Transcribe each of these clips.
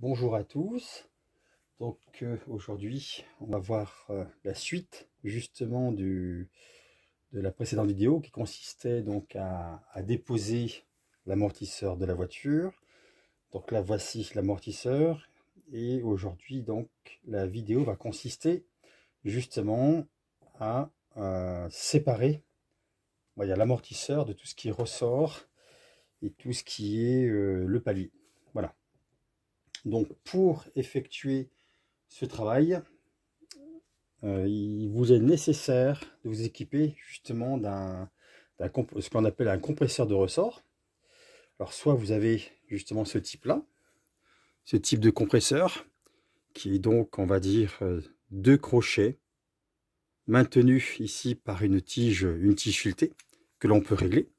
Bonjour à tous. Donc aujourd'hui, on va voir la suite justement de la précédente vidéo qui consistait donc à déposer l'amortisseur de la voiture. Donc là, voici l'amortisseur. Et aujourd'hui, donc, la vidéo va consister justement à séparer, on va dire, l'amortisseur de tout ce qui ressort et tout ce qui est le palier. Voilà. Donc pour effectuer ce travail, il vous est nécessaire de vous équiper justement ce qu'on appelle un compresseur de ressort. Alors soit vous avez justement ce type-là, ce type de compresseur, qui est donc, on va dire, deux crochets maintenus ici par une tige filetée que l'on peut régler.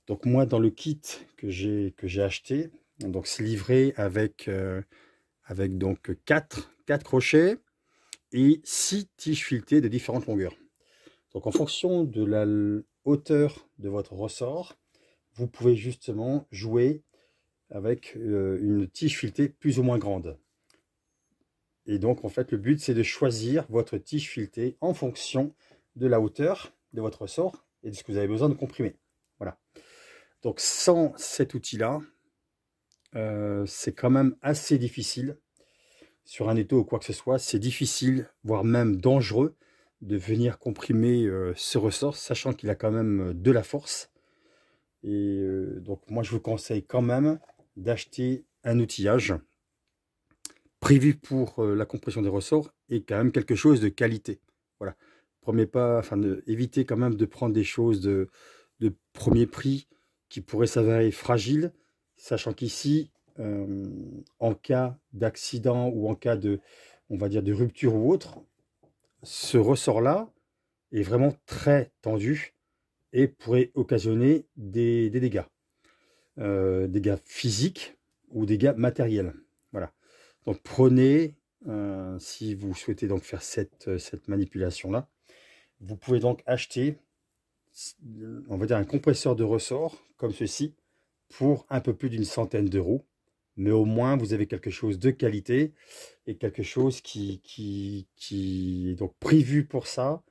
Donc moi, dans le kit que j'ai acheté, donc c'est livré avec donc 4 crochets et 6 tiges filetées de différentes longueurs. Donc en fonction de la hauteur de votre ressort, vous pouvez justement jouer avec une tige filetée plus ou moins grande. Et donc en fait le but c'est de choisir votre tige filetée en fonction de la hauteur de votre ressort et de ce que vous avez besoin de comprimer. Voilà. Donc sans cet outil-là, c'est quand même assez difficile. Sur un étau ou quoi que ce soit, c'est difficile, voire même dangereux, de venir comprimer ce ressort, sachant qu'il a quand même de la force. Et donc moi je vous conseille quand même d'acheter un outillage prévu pour la compression des ressorts et quand même quelque chose de qualité. Voilà. Premier pas, enfin évitez quand même de prendre des choses de premier prix qui pourraient s'avérer fragiles, sachant qu'ici, en cas d'accident ou en cas de, on va dire, de rupture ou autre, ce ressort-là est vraiment très tendu et pourrait occasionner des dégâts. Dégâts physiques ou dégâts matériels. Voilà. Donc prenez, si vous souhaitez donc faire cette manipulation-là, vous pouvez donc acheter, on va dire, un compresseur de ressort comme ceci pour un peu plus d'une centaine d'euros. Mais au moins vous avez quelque chose de qualité et quelque chose qui est donc prévu pour ça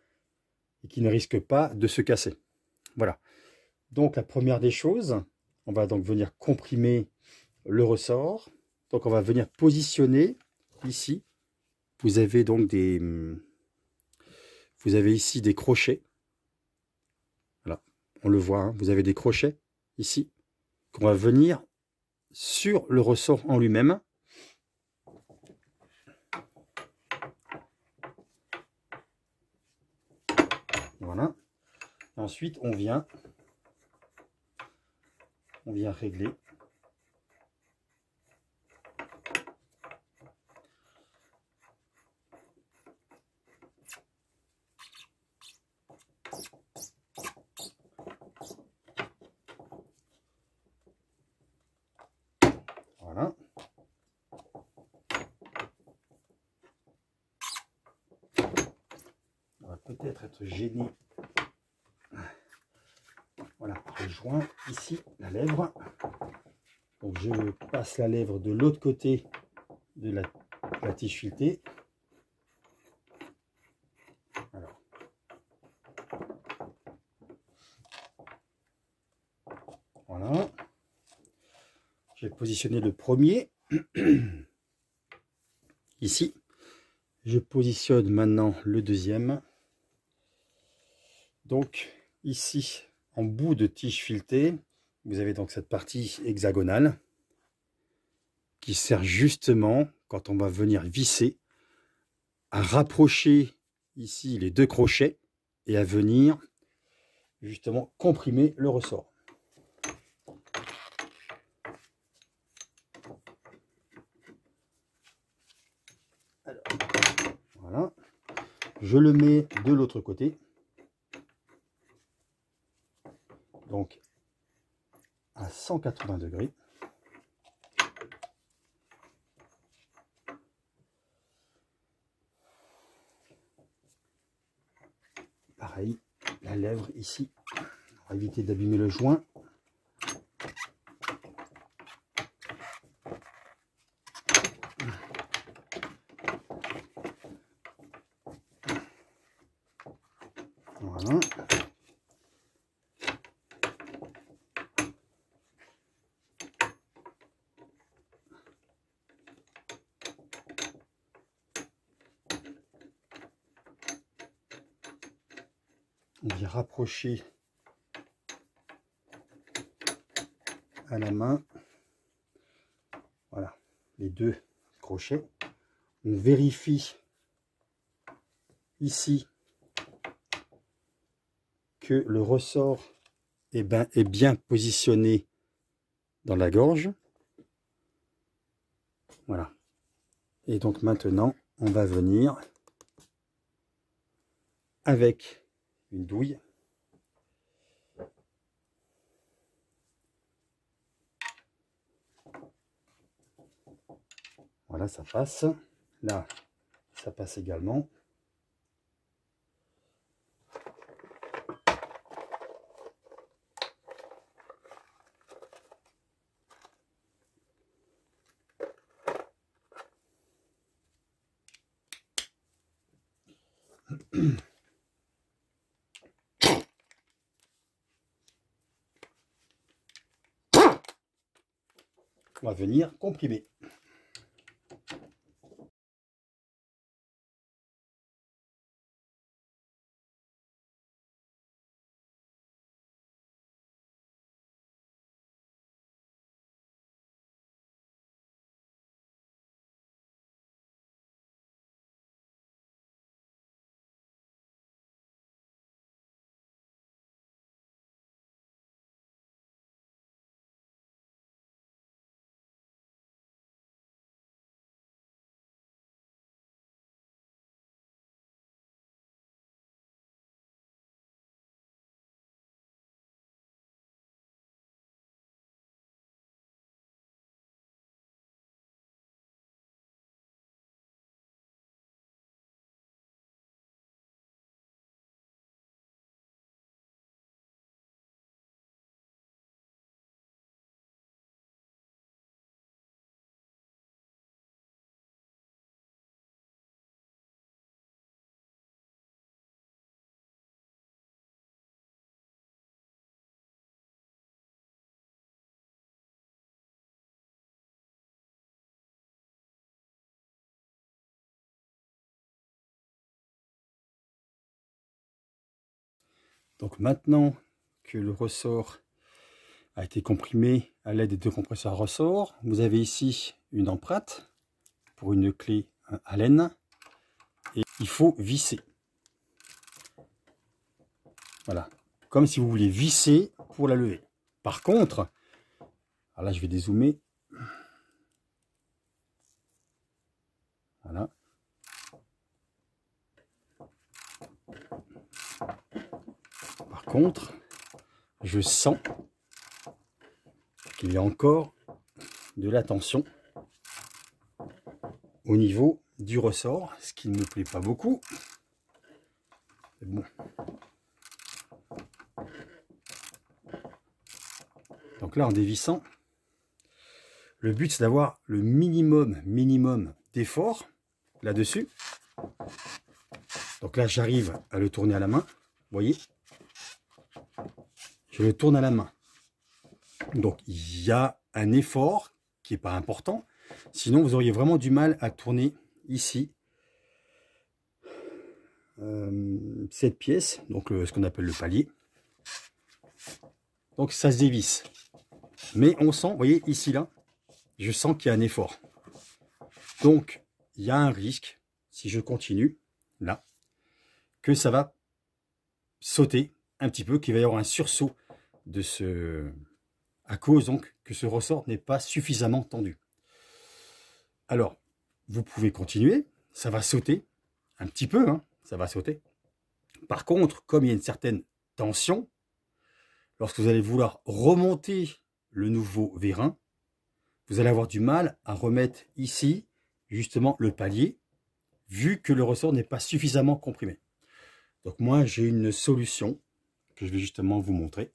et qui ne risque pas de se casser. Voilà. Donc la première des choses, on va donc venir comprimer le ressort. Donc on va venir positionner ici. Vous avez donc vous avez ici des crochets. Voilà, on le voit, hein, vous avez des crochets ici qu'on va venir sur le ressort en lui-même. Voilà. Et ensuite, on vient régler. Voilà. On va peut-être être gêné. Voilà, je joins ici la lèvre. Donc je passe la lèvre de l'autre côté de la tige filetée. Alors. Voilà. J'ai positionné le premier. Ici. Je positionne maintenant le deuxième. Donc ici, en bout de tige filetée, vous avez donc cette partie hexagonale qui sert justement, quand on va venir visser, à rapprocher ici les deux crochets et à venir justement comprimer le ressort. Alors, voilà. Je le mets de l'autre côté. Donc à 180 degrés. Pareil, la lèvre ici, on va éviter d'abîmer le joint. On vient rapprocher à la main. Voilà, les deux crochets. On vérifie ici que le ressort est bien positionné dans la gorge. Voilà. Et donc maintenant, on va venir avec une douille. Voilà, ça passe. Là, ça passe également. On va venir comprimer. Donc maintenant que le ressort a été comprimé à l'aide des deux compresseurs ressort, vous avez ici une empreinte pour une clé Allen et il faut visser. Voilà, comme si vous vouliez visser pour la lever. Par contre, alors là je vais dézoomer. Voilà. Par contre, je sens qu'il y a encore de la tension au niveau du ressort, ce qui ne me plaît pas beaucoup. Bon. Donc là, en dévissant, le but c'est d'avoir le minimum d'effort là-dessus. Donc là, j'arrive à le tourner à la main. Vous voyez, je le tourne à la main. Donc il y a un effort qui n'est pas important. Sinon, vous auriez vraiment du mal à tourner ici cette pièce, donc ce qu'on appelle le palier. Donc ça se dévisse. Mais on sent, vous voyez, ici, là, je sens qu'il y a un effort. Donc, il y a un risque, si je continue, là, que ça va sauter un petit peu, qu'il va y avoir un sursaut de ce... à cause, donc, que ce ressort n'est pas suffisamment tendu. Alors, vous pouvez continuer, ça va sauter, un petit peu, hein, ça va sauter. Par contre, comme il y a une certaine tension, lorsque vous allez vouloir remonter le nouveau vérin, vous allez avoir du mal à remettre ici, justement, le palier, vu que le ressort n'est pas suffisamment comprimé. Donc moi, j'ai une solution que je vais justement vous montrer.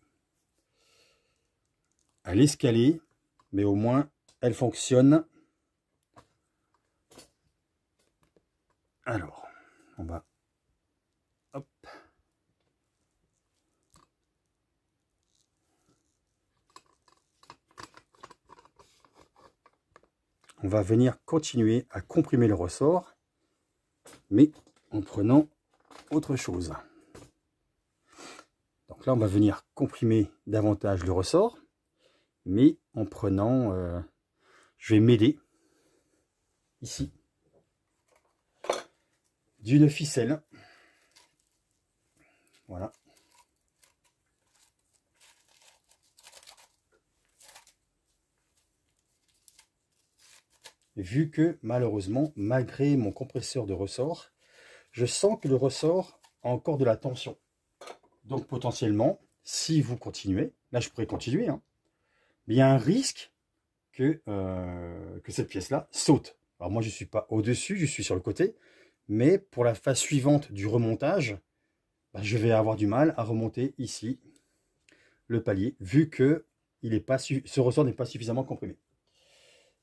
Elle est escalée, mais au moins, elle fonctionne. Alors, on va... Hop. On va venir continuer à comprimer le ressort, mais en prenant autre chose. Donc là, on va venir comprimer davantage le ressort, mais en prenant, je vais m'aider ici d'une ficelle. Voilà. Vu que malheureusement, malgré mon compresseur de ressort, je sens que le ressort a encore de la tension. Donc potentiellement, si vous continuez, là je pourrais continuer, hein, mais il y a un risque que cette pièce-là saute. Alors moi je ne suis pas au-dessus, je suis sur le côté, mais pour la phase suivante du remontage, bah, je vais avoir du mal à remonter ici le palier, vu que ce ressort n'est pas suffisamment comprimé.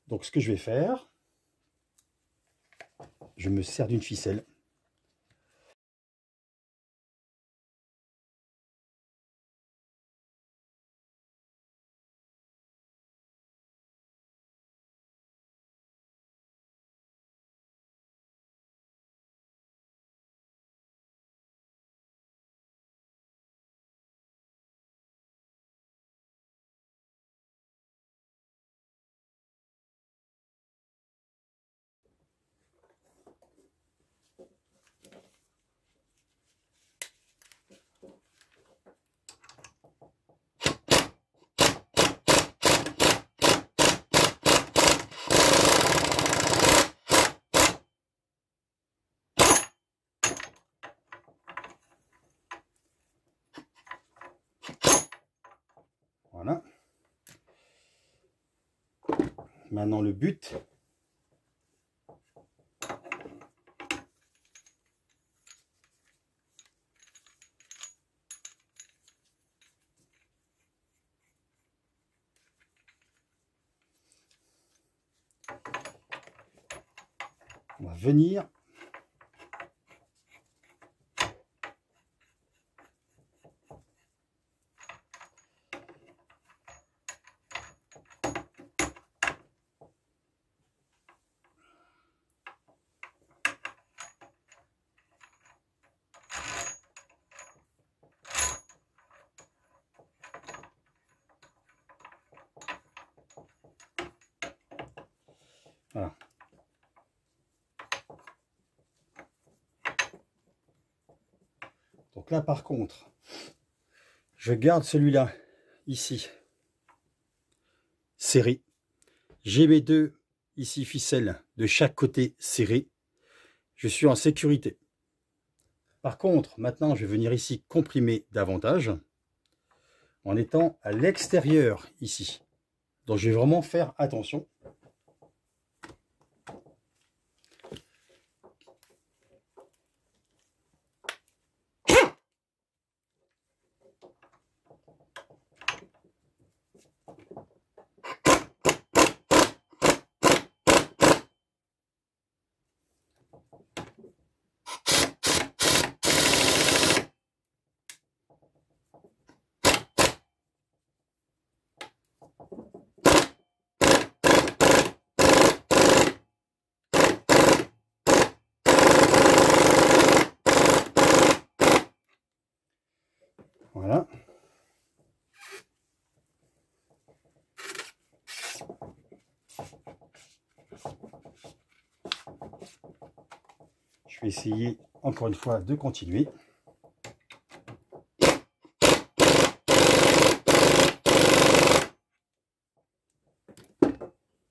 Donc ce que je vais faire, je me sers d'une ficelle. Voilà. Maintenant le but, on va venir voilà. Donc là par contre, je garde celui-là ici serré. J'ai mes deux ici ficelles de chaque côté serrées. Je suis en sécurité. Par contre, maintenant, je vais venir ici comprimer davantage en étant à l'extérieur ici. Donc, je vais vraiment faire attention. Voilà. Je vais essayer encore une fois de continuer.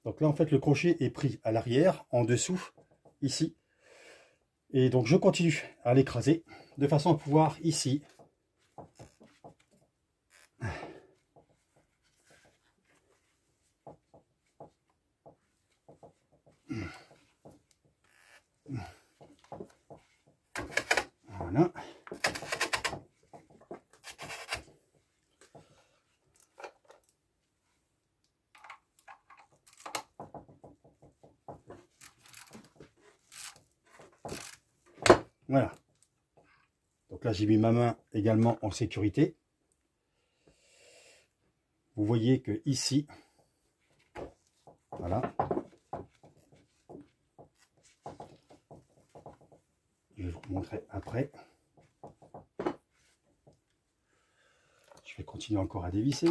Donc là, en fait, le crochet est pris à l'arrière, en dessous, ici. Et donc, je continue à l'écraser de façon à pouvoir ici voilà. Voilà. Donc là, j'ai mis ma main également en sécurité. Vous voyez que ici, voilà, je vais vous montrer après. Je vais continuer encore à dévisser.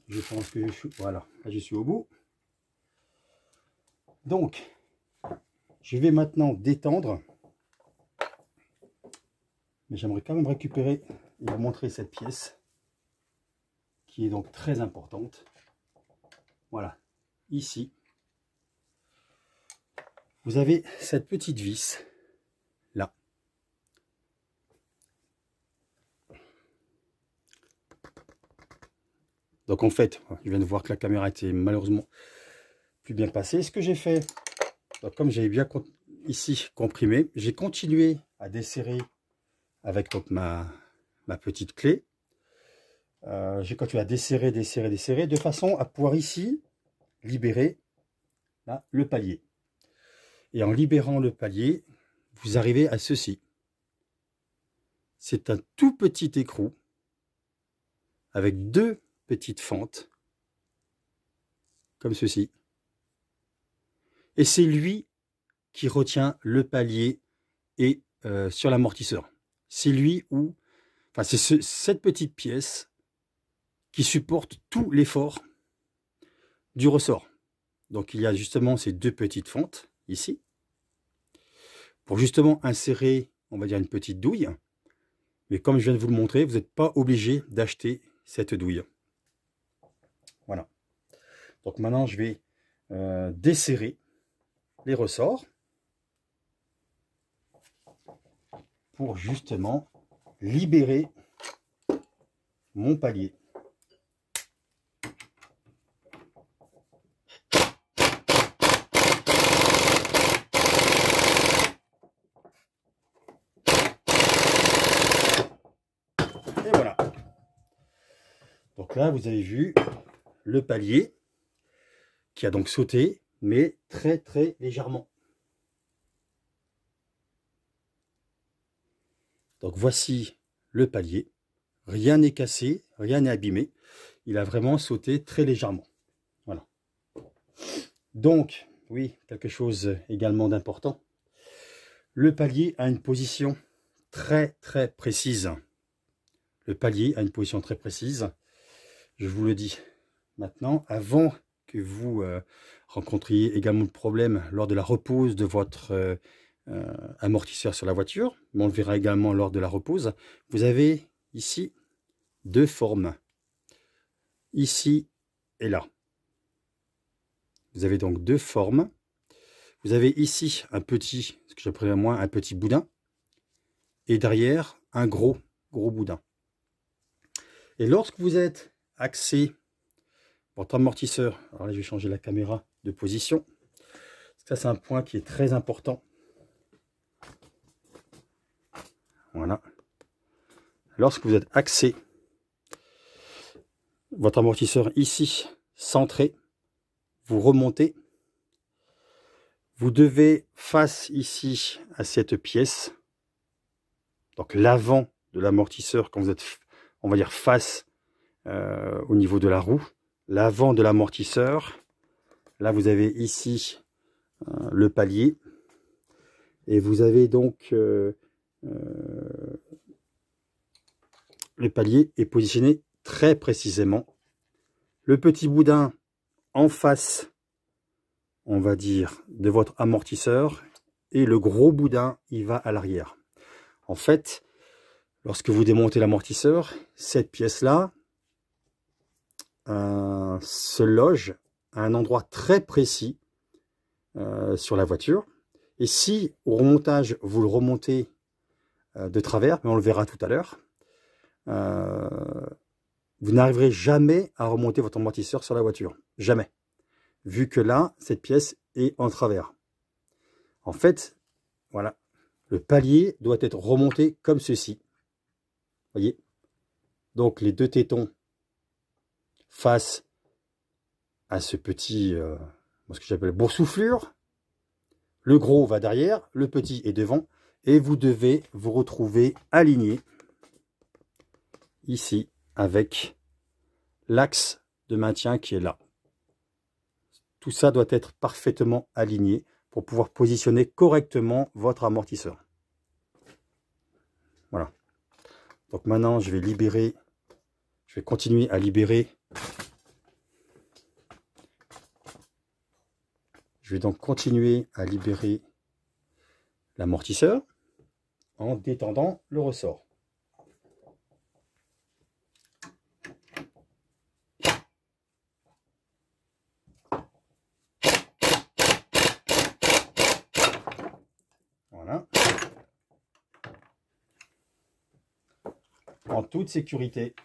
Je pense que je suis, voilà, là je suis au bout. Donc, je vais maintenant détendre. Mais j'aimerais quand même récupérer et vous montrer cette pièce qui est donc très importante. Voilà, ici, vous avez cette petite vis là. Donc en fait, je viens de voir que la caméra était malheureusement plus bien passée. Ce que j'ai fait, donc comme j'avais bien ici comprimé, j'ai continué à desserrer avec donc ma petite clé. J'ai continué à desserrer, de façon à pouvoir ici libérer là, le palier. Et en libérant le palier, vous arrivez à ceci. C'est un tout petit écrou avec deux petites fentes, comme ceci. Et c'est lui qui retient le palier et sur l'amortisseur. C'est lui où, enfin c'est cette petite pièce qui supporte tout l'effort du ressort. Donc il y a justement ces deux petites fentes ici pour justement insérer, on va dire, une petite douille. Mais comme je viens de vous le montrer, vous n'êtes pas obligé d'acheter cette douille. Voilà. Donc maintenant je vais desserrer les ressorts pour justement libérer mon palier. Et voilà. Donc là, vous avez vu le palier qui a donc sauté, mais très très légèrement. Donc voici le palier. Rien n'est cassé, rien n'est abîmé. Il a vraiment sauté très légèrement. Voilà. Donc, oui, quelque chose également d'important. Le palier a une position très très précise. Le palier a une position très précise. Je vous le dis maintenant, avant que vous rencontriez également le problème lors de la repose de votre amortisseur sur la voiture, mais on le verra également lors de la repose. Vous avez ici deux formes, ici et là. Vous avez donc deux formes. Vous avez ici un petit, ce que j'appelle moi un petit boudin, et derrière un gros boudin. Et lorsque vous êtes axé votre amortisseur, alors là je vais changer la caméra de position, ça c'est un point qui est très important. Voilà. Lorsque vous êtes axé votre amortisseur ici centré, vous remontez, vous devez face ici à cette pièce, donc l'avant de l'amortisseur quand vous êtes, on va dire, face au niveau de la roue, l'avant de l'amortisseur, là vous avez ici le palier et vous avez donc le palier est positionné très précisément, le petit boudin en face, on va dire, de votre amortisseur, et le gros boudin il va à l'arrière. En fait, lorsque vous démontez l'amortisseur, cette pièce là se loge à un endroit très précis sur la voiture, et si au remontage vous le remontez de travers, mais on le verra tout à l'heure, vous n'arriverez jamais à remonter votre amortisseur sur la voiture, jamais, vu que là cette pièce est en travers. En fait, voilà, le palier doit être remonté comme ceci, voyez, donc les deux tétons face à ce petit ce que j'appelle boursouflure, le gros va derrière, le petit est devant, et vous devez vous retrouver aligné ici avec l'axe de maintien qui est là. Tout ça doit être parfaitement aligné pour pouvoir positionner correctement votre amortisseur. Voilà. Donc maintenant, je vais continuer à libérer. Je vais donc continuer à libérer l'amortisseur en détendant le ressort. Voilà. En toute sécurité.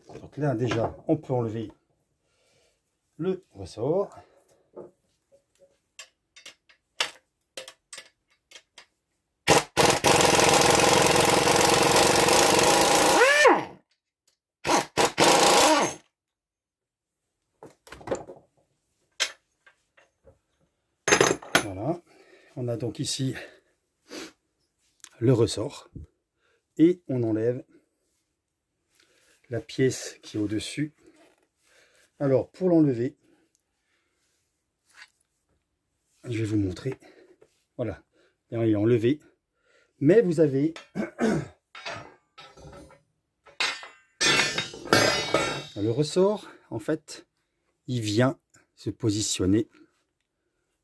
Donc là déjà on peut enlever le ressort. Voilà, on a donc ici le ressort et on enlève la pièce qui est au-dessus. Alors pour l'enlever, je vais vous montrer. Voilà, il est enlevé, mais vous avez le ressort, en fait, il vient se positionner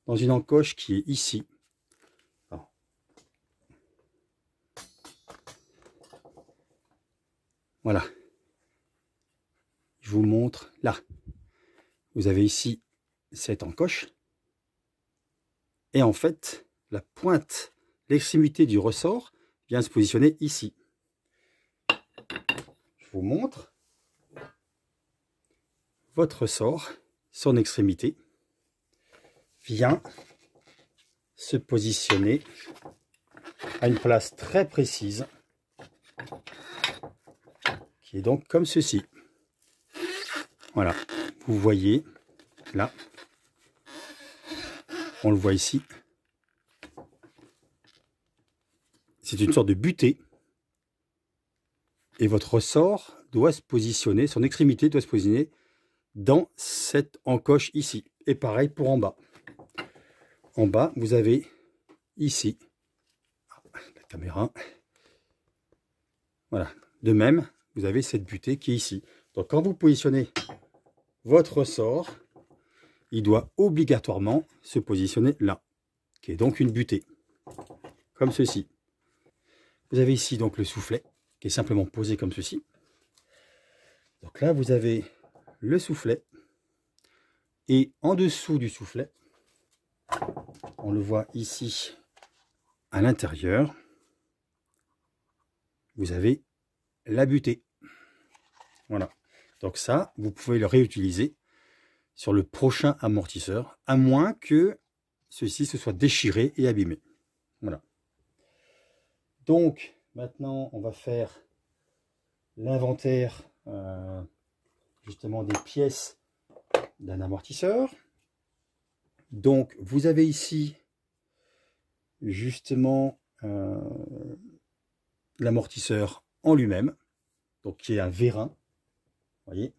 dans une encoche qui est ici. Voilà. Je vous montre là. Vous avez ici cette encoche. Et en fait, la pointe, l'extrémité du ressort vient se positionner ici. Je vous montre. Votre ressort, son extrémité, vient se positionner à une place très précise, qui est donc comme ceci. Voilà, vous voyez là, on le voit ici, c'est une sorte de butée, et votre ressort doit se positionner, son extrémité doit se positionner dans cette encoche ici, et pareil pour en bas. En bas, vous avez ici, la caméra, voilà, de même, vous avez cette butée qui est ici. Donc quand vous positionnez votre ressort, il doit obligatoirement se positionner là, qui est donc une butée, comme ceci. Vous avez ici donc le soufflet, qui est simplement posé comme ceci. Donc là, vous avez le soufflet, et en dessous du soufflet, on le voit ici à l'intérieur, vous avez la butée. Voilà. Donc ça, vous pouvez le réutiliser sur le prochain amortisseur, à moins que ceci se soit déchiré et abîmé. Voilà. Donc, maintenant, on va faire l'inventaire justement des pièces d'un amortisseur. Donc, vous avez ici justement l'amortisseur en lui-même, donc qui est un vérin, vous voyez,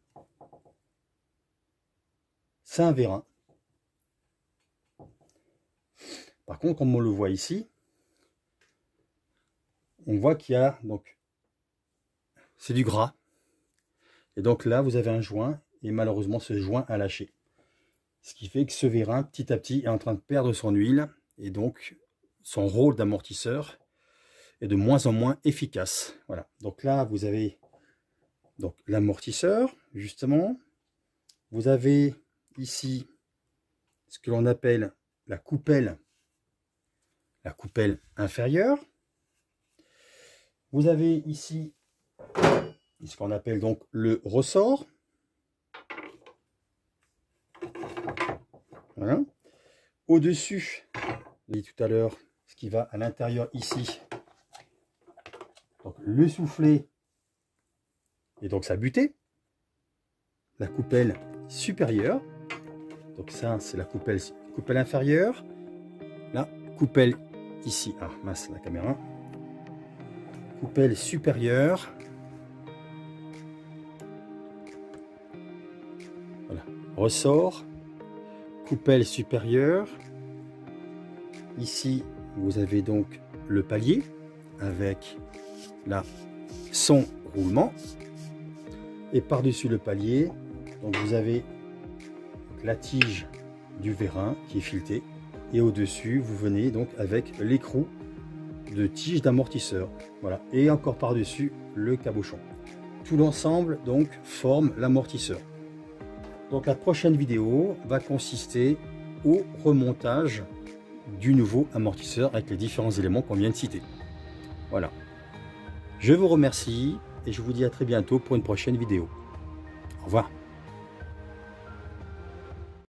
c'est un vérin. Par contre, comme on le voit ici, on voit qu'il y a, donc, c'est du gras. Et donc là, vous avez un joint, et malheureusement, ce joint a lâché. Ce qui fait que ce vérin, petit à petit, est en train de perdre son huile, et donc son rôle d'amortisseur est de moins en moins efficace. Voilà. Donc là, vous avez donc l'amortisseur, justement. Vous avez ici ce que l'on appelle la coupelle inférieure. Vous avez ici ce qu'on appelle donc le ressort. Voilà. Au-dessus, je l'ai dit tout à l'heure, ce qui va à l'intérieur ici, donc le soufflet et donc sa butée. La coupelle supérieure, donc ça c'est la coupelle inférieure. La coupelle ici, ah mince la caméra, coupelle supérieure. Voilà, ressort, coupelle supérieure. Ici vous avez donc le palier avec là son roulement, et par-dessus le palier, donc vous avez la tige du vérin qui est filetée, et au-dessus vous venez donc avec l'écrou de tige d'amortisseur. Voilà, et encore par-dessus le cabochon. Tout l'ensemble donc forme l'amortisseur. Donc la prochaine vidéo va consister au remontage du nouveau amortisseur avec les différents éléments qu'on vient de citer. Voilà. Je vous remercie et je vous dis à très bientôt pour une prochaine vidéo. Au revoir.